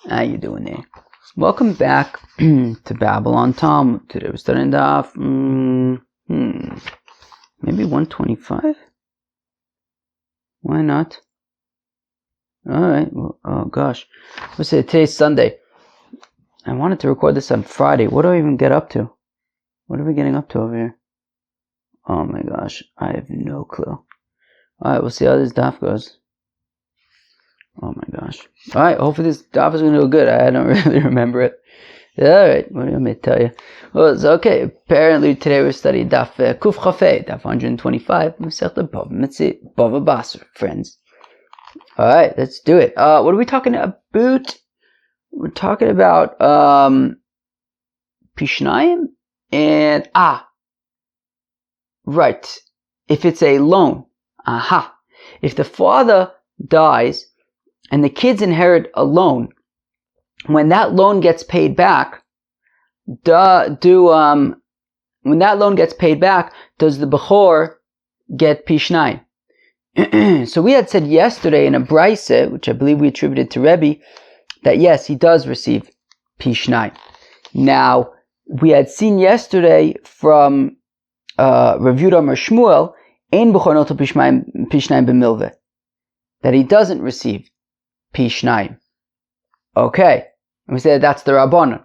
How you doing there? Welcome back to Babylon Talmud. Today we're starting off, maybe 125? Why not? Alright, well, oh gosh. Let's say today's Sunday. I wanted to record this on Friday. What do I even get up to? What are we getting up to over here? Oh my gosh, I have no clue. Alright, we'll see how this daf goes. Oh my gosh. Alright, hopefully this daf is going to go good. I don't really remember it. Alright, what do you want me to tell you? Well, it's okay. Apparently today we're studying daf Kuf Chafei, daf 125. BavaBasra, friends. Alright, let's do it. What are we talking about? We're talking about Pishnayim and right. If it's a loan. Aha. If the father dies and the kids inherit a loan, when that loan gets paid back, does the Bechor get Pishnayim? So we had said yesterday in a Braisa, which I believe we attributed to Rebbe, that yes, he does receive Pishnayim. Now, we had seen yesterday from Rav Yehuda Amar Shmuel, Ein Bechor Notel Pishnayim b'milveh, that he doesn't receive Pishnayim. Okay, and we said that's the Rabbanon.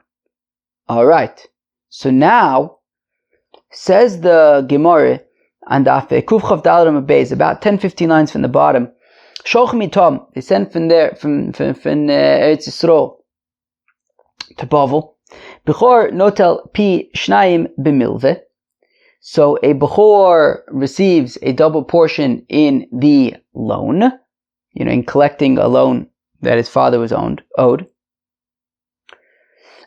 Alright, so now, says the Gemara, and Kuf Chav Daled Beis, about 10-15 lines from the bottom, Sholch Mitom, they sent from there, from Eretz Yisrael to Bavel, Bechor Notel Pishnayim b'milveh. So a Bechor receives a double portion in the loan, in collecting a loan that his father was owed.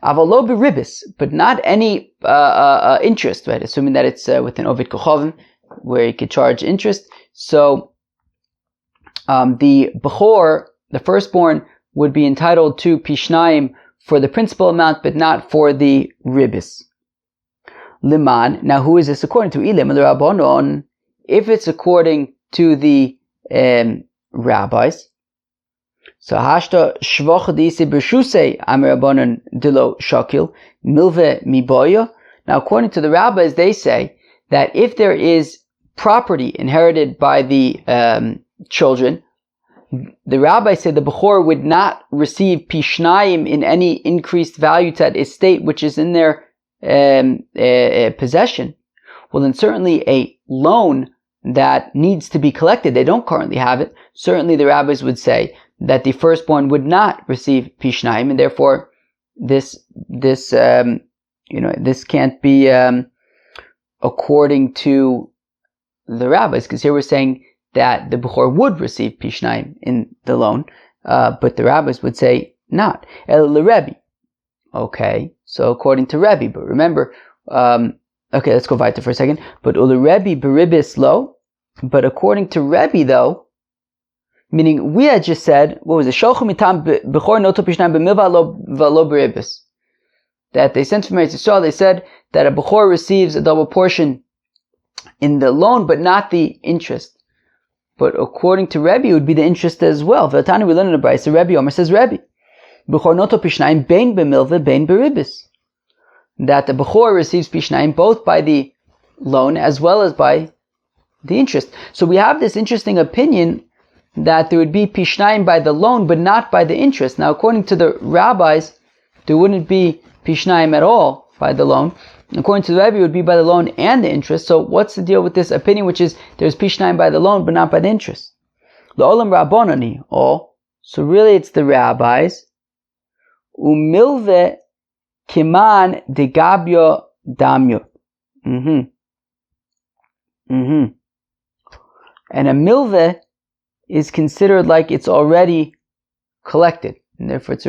Avalo b'ribis, but not any interest, right? Assuming that it's within Ovid Kochavim, where he could charge interest. So the Bechor, the firstborn, would be entitled to Pishnayim for the principal amount, but not for the ribis. Liman. Now, who is this according to? Ilim the Rabbanon. If it's according to the rabbis, so hashta shvoch diisi b'shusei amir Rabbanon dilo shakil milve miboya. Now, according to the rabbis, they say that if there is property inherited by the children, the rabbis say the Bechor would not receive Pishnayim in any increased value to that estate which is in their possession. Well, then certainly a loan that needs to be collected, they don't currently have it. Certainly the rabbis would say that the firstborn would not receive Pishnayim, and therefore this can't be according to the rabbis, because here we're saying that the Bechor would receive Pishnayim in the loan, but the rabbis would say not. El Rebbe. Okay, so according to Rebbe, but remember, okay, let's go weiter for a second. But Ule Rebbe beribis lo, but according to Rebbe though, meaning we had just said, what was it? Sholchu mitam bechor noto pishnayim b'milva lo beribis. That they sent from Eretz Yisrael, they said that a Bechor receives a double portion in the loan, but not the interest. But according to Rebbe, it would be the interest as well. V'atani we learn in the Braisa, Rebbe Omer says Rebbe, Bechor noto pishnayim bein b'milva bein beribis. That the Bechor receives Pishnayim both by the loan as well as by the interest. So we have this interesting opinion that there would be Pishnayim by the loan but not by the interest. Now according to the rabbis, there wouldn't be Pishnayim at all by the loan. According to the Rebbe, it would be by the loan and the interest. So what's the deal with this opinion which is there's Pishnayim by the loan but not by the interest? L'olam Rabbonani. So really it's the rabbis. Umilve Kiman de Gabio Damyo. And a milve is considered like it's already collected. And therefore if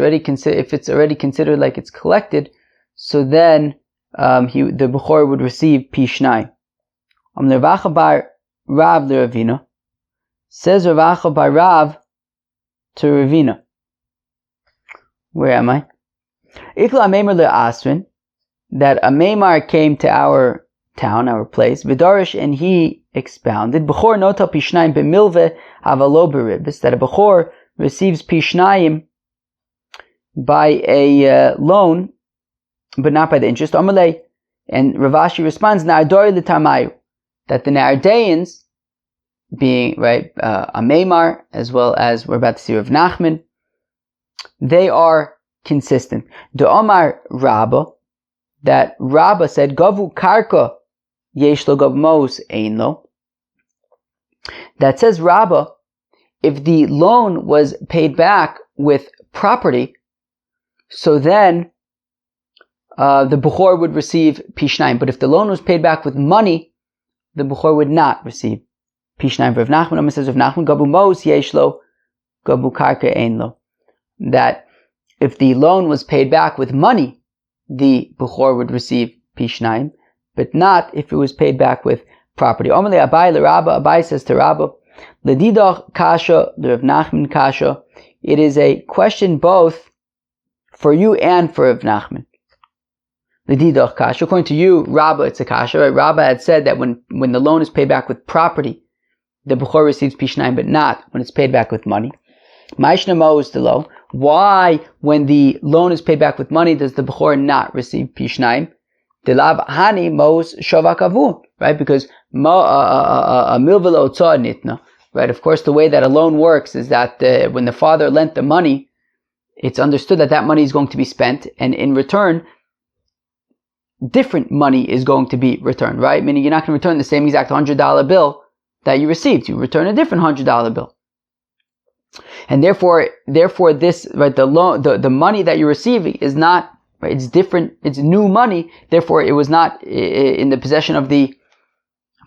it's already considered like it's collected, so then the Bechor would receive Pishnai. Nervacha bar Rav le Ravina. Says Ravacha bar Rav to Ravina. Where am I? Ikla Amemar le Asrin, that a Maimar came to our town, our place, Vidarish, and he expounded, Bechor nota pishnayim b'milve avalo beribis, that a Bechor receives pishnayim by a loan, but not by the interest. Amalei, and Rav Ashi responds, Na'adori l'tamayu, that the Nardaeans, being right a Meimar, as well as we're about to see Rav Nachman, they are consistent. The Omar Rabba, that Rabba said, Gavu karka yesh lo gav mos ein lo. That says Rabba, if the loan was paid back with property, so then the Bechor would receive Pishnayim. But if the loan was paid back with money, the Bechor would not receive Pishnayim. Rav Nachman says, Rav Nachman, Gabu mos yesh lo, gabu karka ein lo. That if the loan was paid back with money, the Bechor would receive Pishnayim, but not if it was paid back with property. Omelei Abai l'Rabba, Abai says to Rabba, L'didach kasha, Rav Nachman kasha. It is a question both for you and for Rav Nachman. L'didach kasha. According to you, Rabba, it's a kasha. Right? Rabba had said that when the loan is paid back with property, the Bechor receives Pishnayim, but not when it's paid back with money. Ma'ishna mos delo. Why, when the loan is paid back with money, does the Bechor not receive Pishnayim? Delav hani mos shavak avun. Right? Because a milvelo tzah nitna. Right? Of course, the way that a loan works is that when the father lent the money, it's understood that that money is going to be spent, and in return, different money is going to be returned. Right? Meaning you're not going to return the same exact $100 bill that you received. You return a different $100 bill. And therefore, this, right, the loan, the money that you're receiving is not, right, it's different, it's new money. Therefore, it was not in the possession of the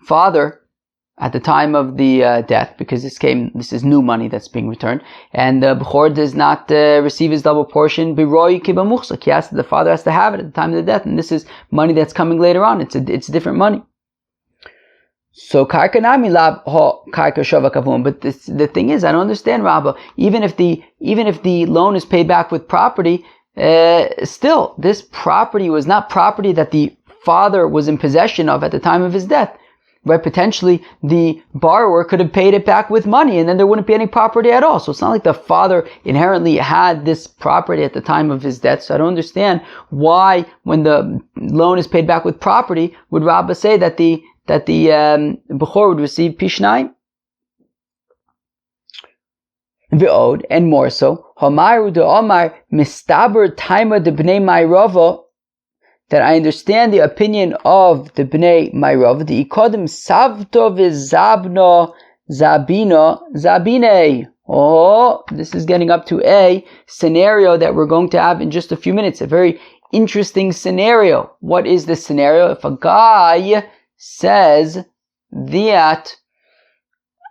father at the time of the death, because this is new money that's being returned. And the Bechor does not receive his double portion. Biroi kiba muchzak. The father has to have it at the time of the death, and this is money that's coming later on. It's different money. So karka nami lab ha karka shavak avun. But the thing is, I don't understand, Rabba. Even if the loan is paid back with property, still this property was not property that the father was in possession of at the time of his death. Right? Potentially the borrower could have paid it back with money, and then there wouldn't be any property at all. So it's not like the father inherently had this property at the time of his death. So I don't understand why, when the loan is paid back with property, would Rabba say that the Bechor would receive Pishnayim. V'od, and more so, Hamaru de Omar mistaber taima de bnei Mayrava, that I understand the opinion of the bnei Mayrava, the ikodim savto v'zabno zabino zabine. Oh, this is getting up to a scenario that we're going to have in just a few minutes. A very interesting scenario. What is this scenario? If a guy says that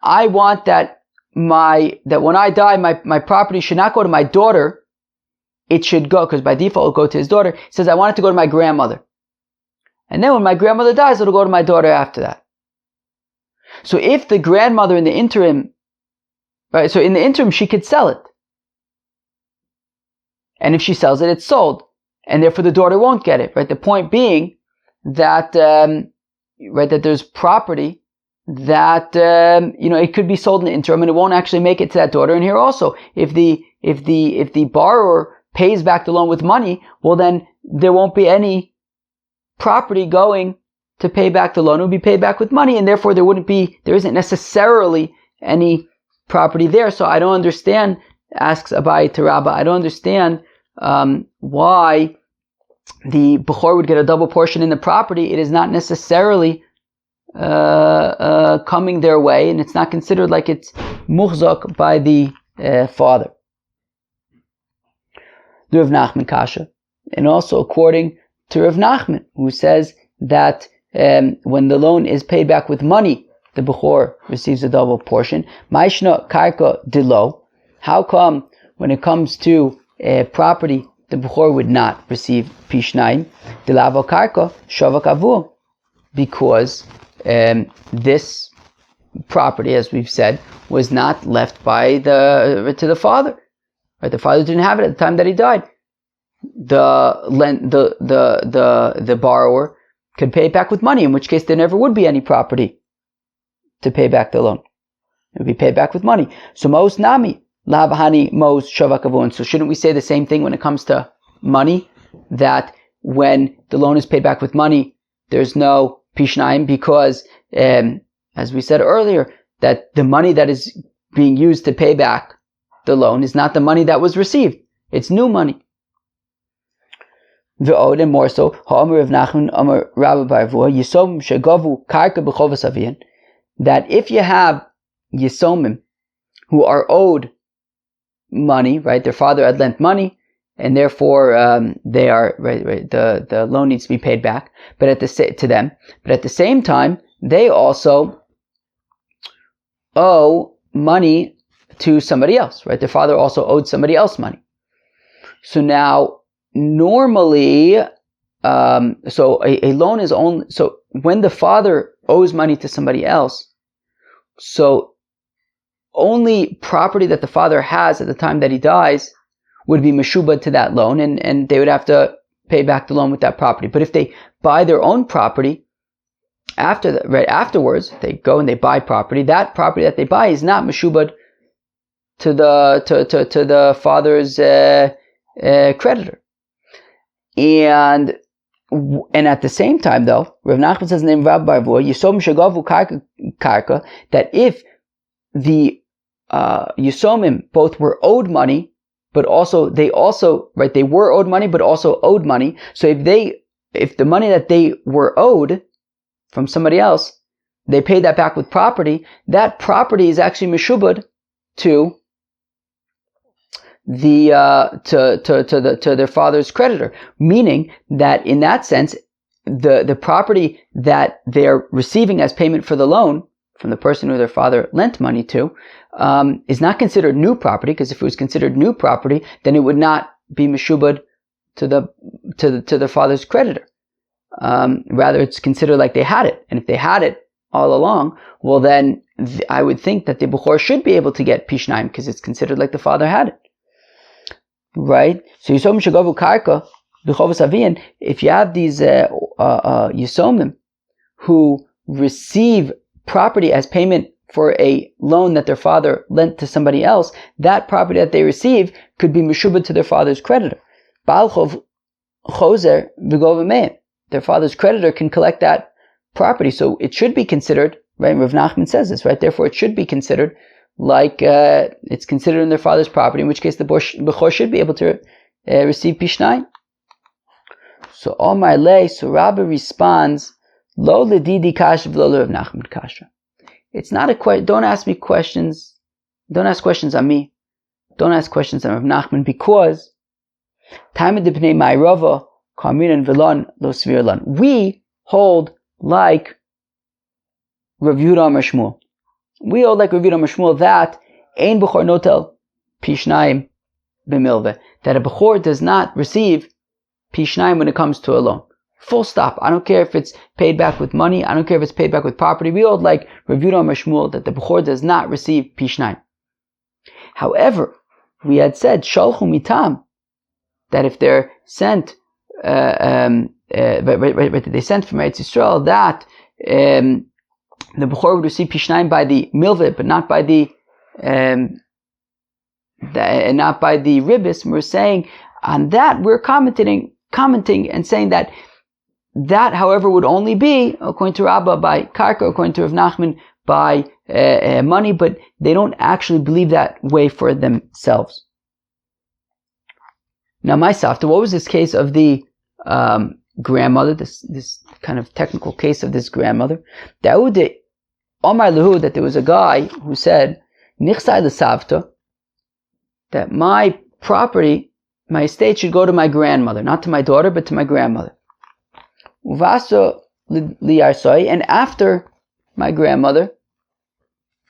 I want that when I die, my property should not go to my daughter, it should go, because by default it'll go to his daughter. He says, I want it to go to my grandmother. And then when my grandmother dies, it'll go to my daughter after that. So if the grandmother in the interim, right, so in the interim she could sell it. And if she sells it, it's sold. And therefore the daughter won't get it, right? The point being that, that there's property that, it could be sold in the interim and it won't actually make it to that daughter. And here also, if the borrower pays back the loan with money, well then there won't be any property going to pay back the loan. It will be paid back with money, and therefore there isn't necessarily any property there. So I don't understand, asks Abai to Rabba, I don't understand why the Bechor would get a double portion in the property. It is not necessarily coming their way, and it's not considered like it's muhzak by the father. The Rav Nachman kasha, and also according to Rav Nachman, who says that when the loan is paid back with money, the Bechor receives a double portion. Ma'ishna karka dilo. How come when it comes to property, the Bechor would not receive Pishnayim? Dilavo karka shavak avur. Because this property, as we've said, was not left to the father. Right? The father didn't have it at the time that he died. The borrower could pay it back with money, in which case there never would be any property to pay back the loan. It would be paid back with money. So most nami, Lahabhani mos shavakavun. So shouldn't we say the same thing when it comes to money? That when the loan is paid back with money, there's no pishnayim because, as we said earlier, that the money that is being used to pay back the loan is not the money that was received. It's new money. V'od, and more so, ha'amar Rav Nachman, amar Rabba Barvua, yisom shegavu karka b'chovas avian, that if you have yisomim who are owed money, right, their father had lent money, and therefore they are right. The loan needs to be paid back, but to them. But at the same time, they also owe money to somebody else, right? Their father also owed somebody else money. So now, normally, so a loan is only, so when the father owes money to somebody else, so only property that the father has at the time that he dies would be meshubad to that loan, and they would have to pay back the loan with that property. But if they buy their own property afterwards, they go and they buy property. That property that they buy is not meshubad to the father's creditor. And at the same time, though, Rav Nachman says in the name of Rabbi Barvua, Yisom Shagavu Karka, that if the Yisomim both were owed money, but they were owed money, but also owed money. So if the money that they were owed from somebody else, they paid that back with property, that property is actually meshubad to their father's creditor, meaning that in that sense, the property that they're receiving as payment for the loan from the person who their father lent money to is not considered new property, because if it was considered new property, then it would not be meshubad to the father's creditor. Rather, it's considered like they had it, and if they had it all along, well then I would think that the Bechor should be able to get Pishnayim because it's considered like the father had it. Right? So Yisomim Shagavu Karka B'chovas Avian, if you have these Yisomim who receive property as payment for a loan that their father lent to somebody else, that property that they receive could be meshubad to their father's creditor. Baal Choser V'gova Meim. Their father's creditor can collect that property, so it should be considered, right? Rav Nachman says this, right? Therefore, it should be considered like it's considered in their father's property, in which case the Bechor should be able to receive Pishnayim. So Omar Lei, so Rabbi responds, Lo ledidi kasha v'lo Rav Nachman kasha. It's not a question. Don't ask me questions. Don't ask questions on me. Don't ask questions on Rav Nachman, because Taimid d'pnei Ma'irava Kaminan v'lon lo svirlan. We hold like Rav Yehuda Amar Shmuel. We hold like Rav Yehuda Amar Shmuel that ein Bechor notel Pishnayim b'milveh, that a Bechor does not receive Pishnayim when it comes to a loan. Full stop. I don't care if it's paid back with money. I don't care if it's paid back with property. We hold like Rav Yehuda Amar Shmuel that the Bechor does not receive Pishnayim. However, we had said Shalchu mitam, that if they're sent they sent from Eretz Yisrael, that the Bechor would receive Pishnayim by the milveh, but not by the ribbis. And we're saying on that we're commenting and saying that, however, would only be according to Rabbah by karka, according to Rav Nachman by money, but they don't actually believe that way for themselves. Now, my Safta, what was this case of the grandmother, this kind of technical case of this grandmother? That there was a guy who said, Nichsai l'Savta, that my property, my estate should go to my grandmother, not to my daughter, but to my grandmother. Uvasa liyarsai, and after my grandmother,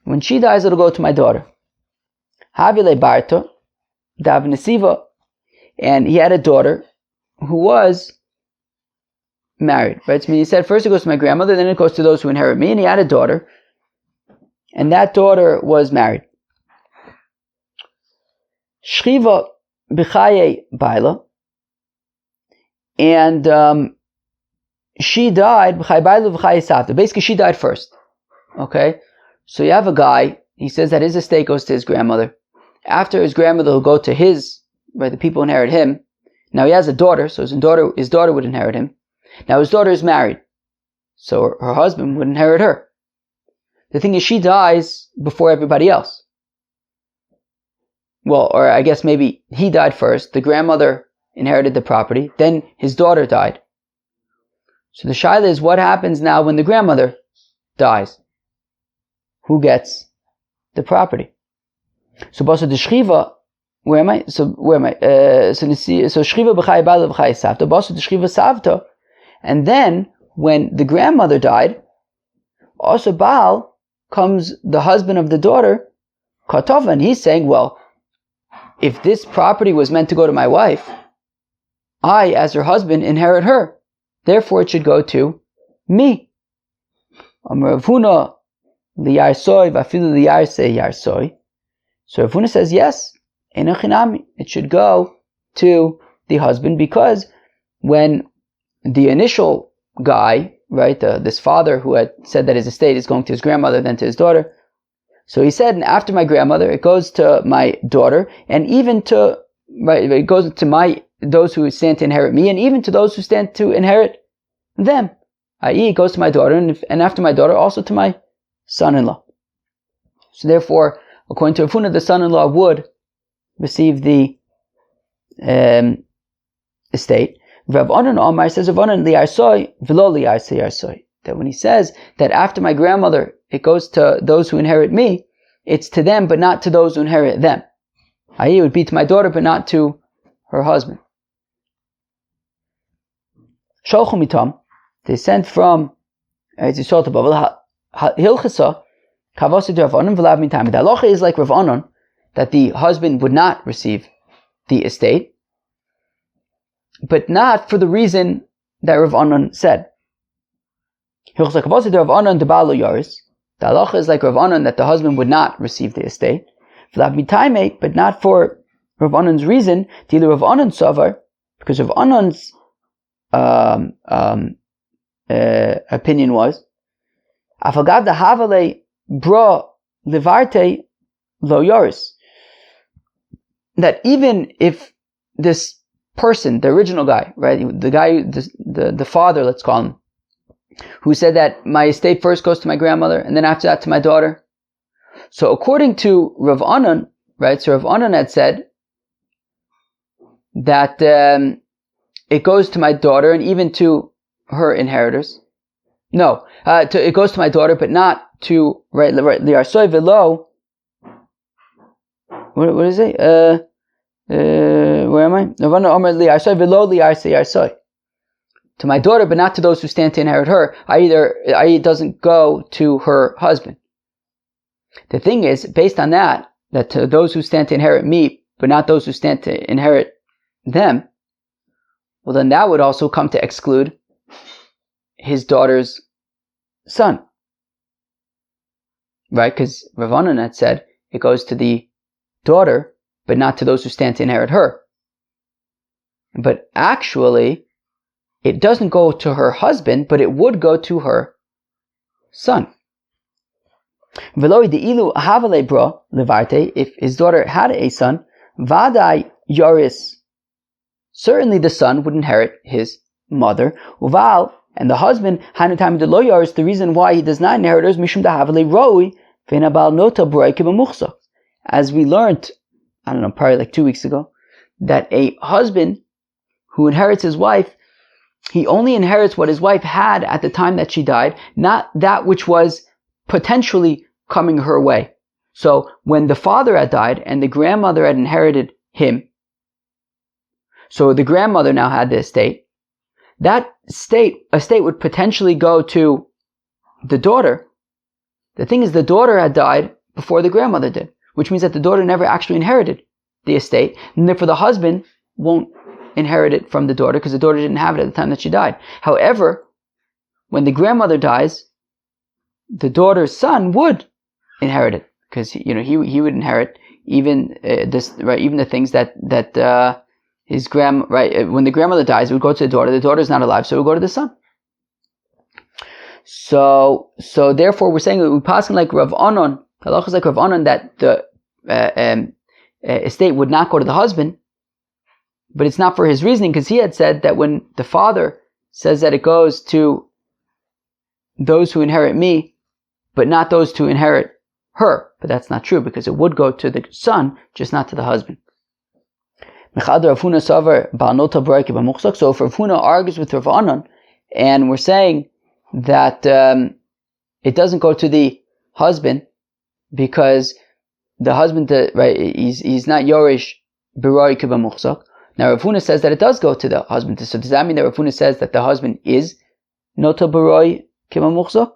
when she dies, it'll go to my daughter. Havile barta, dav nesiva, and he had a daughter who was married, right? So he said first it goes to my grandmother, then it goes to those who inherit me, and he had a daughter, and that daughter was married. Shchiva b'chaye baila, and she died b'chaye baila b'chaye savta. Basically, she died first. Okay, so you have a guy. He says that his estate goes to his grandmother, after his grandmother will go to his, right, the people who inherit him. Now he has a daughter, so his daughter would inherit him. Now his daughter is married, so her husband would inherit her. The thing is, she dies before everybody else. Well, or I guess maybe he died first, the grandmother inherited the property, then his daughter died. So the shaila is, what happens now when the grandmother dies? Who gets the property? So Basa the Shchiva, where am I? So Shchiva b'chai bala b'chai savta, Basa the Shchiva savta, and then when the grandmother died, also Baal comes the husband of the daughter, Katova, and he's saying, well, if this property was meant to go to my wife, I, as her husband, inherit her. Therefore, it should go to me. Amar Rav Huna liyarsoi v'afilu liyarsei yarsoi. So Rav Huna says, yes, enochinami. It should go to the husband, because when the initial guy, right, this father who had said that his estate is going to his grandmother, then to his daughter, so he said, after my grandmother, it goes to my daughter, and even to, right, it goes to those who stand to inherit me, and even to those who stand to inherit them. I.e., it goes to my daughter, and after my daughter, also to my son-in-law. So therefore, according to Rav Huna, the son-in-law would receive the estate. Rav Anan Omar says, Rav Anan liyarsoi v'lo liyarsei yarsoi. That when he says that after my grandmother, it goes to those who inherit me, it's to them, but not to those who inherit them. I.e., it would be to my daughter, but not to her husband. Sholchu mitam, they sent from Yisrael to Babel, Hilchasa, Kavasi to Rav Anan v'lav mitam. The halacha is like Rav Anan, that the husband would not receive the estate, but not for the reason that Rav Anan said. Hilchasa Kavasi to Rav Anan to Baal Yaris. The halacha is like Rav Anan, that the husband would not receive the estate, v'lav mitame, but not for Rav Anan's reason. Either Rav Anan savar, because Rav Anan's opinion was, afagav da havale bra levarte lo yoris, that even if this person, the original guy, right, the guy, the father, let's call him, who said that my estate first goes to my grandmother and then after that to my daughter. So according to Rav Anan, right, so Rav Anan had said that it goes to my daughter and even to her inheritors. No, it goes to my daughter, but not to, right, liyarsoi velo. What is it? Where am I? Rav Anan Omer liyarsoi velo liyarsei yarsoi. To my daughter, but not to those who stand to inherit her. I.e., it doesn't go to her husband. The thing is, based on that to those who stand to inherit me, but not those who stand to inherit them, well, then that would also come to exclude his daughter's son. Right? Because Rav Anan had said it goes to the daughter, but not to those who stand to inherit her. But actually, it doesn't go to her husband, but it would go to her son. If his daughter had a son, vadai yoris, certainly the son would inherit his mother. Uval, and the husband, hanutami de lo yoris, the reason why he does not inherit her is mishum dahavale roi v'nabal nota broike b'muchsa. As we learned, I don't know, probably like 2 weeks ago, that a husband who inherits his wife, he only inherits what his wife had at the time that she died, not that which was potentially coming her way. So when the father had died and the grandmother had inherited him, so the grandmother now had the estate, that estate would potentially go to the daughter. The thing is, the daughter had died before the grandmother did, which means that the daughter never actually inherited the estate, and therefore the husband won't inherit it from the daughter, because the daughter didn't have it at the time that she died. However, when the grandmother dies, the daughter's son would inherit it, because he would inherit even even the things that his when the grandmother dies, it would go to the daughter. The daughter is not alive, so it would go to the son. So therefore, we're saying that we pass like Rav Anan. Halachas like Rav Anan, that estate would not go to the husband, but it's not for his reasoning, because he had said that when the father says that it goes to those who inherit me, but not those who inherit her. But that's not true, because it would go to the son, just not to the husband. So if Rav Huna argues with Rav Anan, and we're saying that it doesn't go to the husband, because the husband, right, he's not Yorish Biroi Kiba Muchsak. Now Rav Huna says that it does go to the husband. So does that mean that Rav Huna says that the husband is Nota Biroi Kiba Muchsak?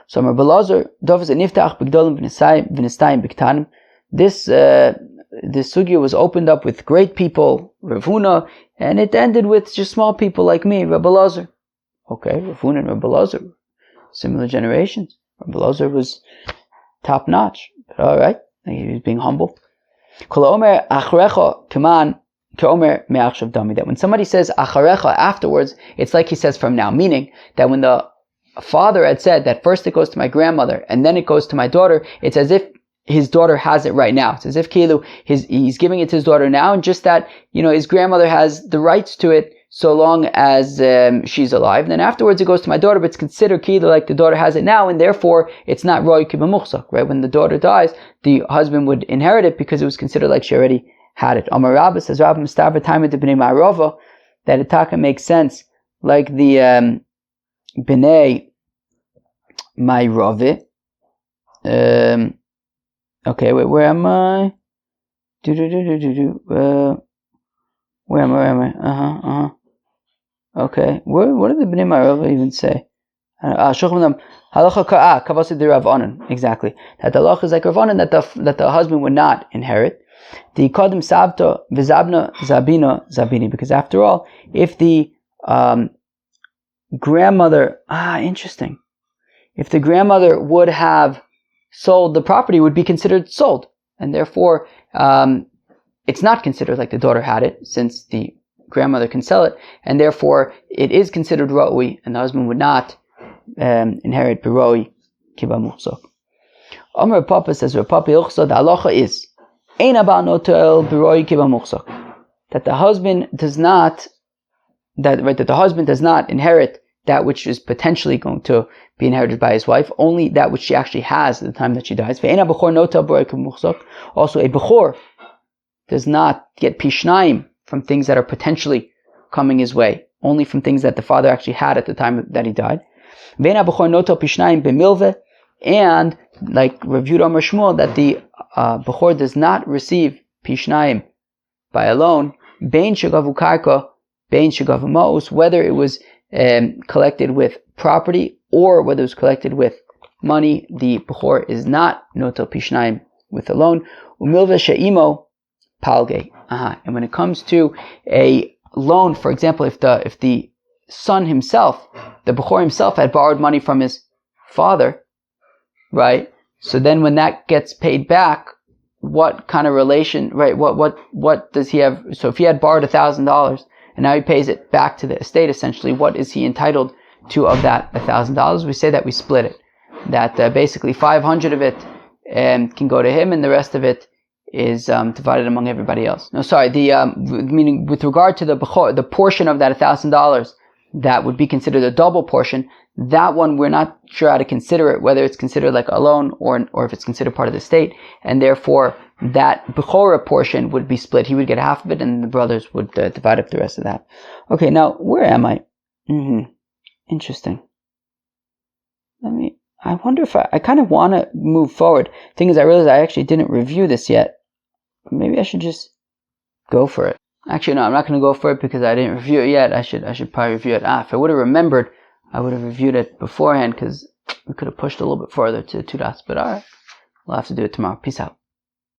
So Rabbi Lazar, Dovaz Niftach Bigdolim V'Nistayim Biktanim. This sugya was opened up with great people, Rav Huna, and it ended with just small people like me, Rabbi Lazar. Okay, Rav Huna and Rabbi Lazar, similar generations. Rabbi Lazar was top notch. But all right, he was being humble. That when somebody says acharecha afterwards, it's like he says from now, meaning that when the father had said that first it goes to my grandmother and then it goes to my daughter, it's as if his daughter has it right now. It's as if he's giving it to his daughter now, and just that, his grandmother has the rights to it so long as she's alive. And then afterwards it goes to my daughter, but it's considered like the daughter has it now, and therefore it's not roi kiba muchsak, right? When the daughter dies, the husband would inherit it because it was considered like she already had it. Amar Rabba says, Rabba Mustafa Taimah de Bnei Ma'arova, that Itaka makes sense like the Bnei Ma'arove. Okay, wait, where am I? Where am I? Okay, what did the Bnei Ma'arova even say? Exactly. That the halacha is like Rav Anan, that the husband would not inherit. The kodim savta v'zabna zabina zabini, because after all, if the grandmother, interesting. If the grandmother would have sold the property, it would be considered sold, and therefore it's not considered like the daughter had it, since the grandmother can sell it, and therefore it is considered roi, and the husband would not inherit biroi kiba muchsak. Amar Papa says, Papa Yochsa, the halacha is ein abal notel biroi kiba muchsak, that the husband does not inherit that which is potentially going to be inherited by his wife, only that which she actually has at the time that she dies. Also, a bechor does not get pishnayim from things that are potentially coming his way, only from things that the father actually had at the time that he died. And like Rav Yehuda Amar Shmuel, that the bechor does not receive pishnayim by a loan, bein shegavu karka, bein shegavu ma'us, whether it was collected with property or whether it was collected with money, the bechor is not notel pishnayim with a loan. Umilve she'imo palge. And when it comes to a loan, for example, if the son himself, the bechor himself, had borrowed money from his father, right? So then when that gets paid back, what kind of relation, right? What does he have? So if he had borrowed $1,000 and now he pays it back to the estate, essentially, what is he entitled to of that $1,000? We say that we split it. That basically 500 of it can go to him, and the rest of it is divided among everybody else. No, sorry. Meaning with regard to the bechor, the portion of that $1,000 that would be considered a double portion, that one we're not sure how to consider it, whether it's considered like a loan or if it's considered part of the estate, and therefore that bechora portion would be split. He would get half of it, and the brothers would divide up the rest of that. Okay, now where am I? Interesting. I wonder if I kind of want to move forward. Thing is, I realized I actually didn't review this yet. Maybe I should just go for it. Actually, no, I'm not going to go for it because I didn't review it yet. I should probably review it. If I would have remembered, I would have reviewed it beforehand, because we could have pushed a little bit further to 2 dots. But alright, we'll have to do it tomorrow. Peace out.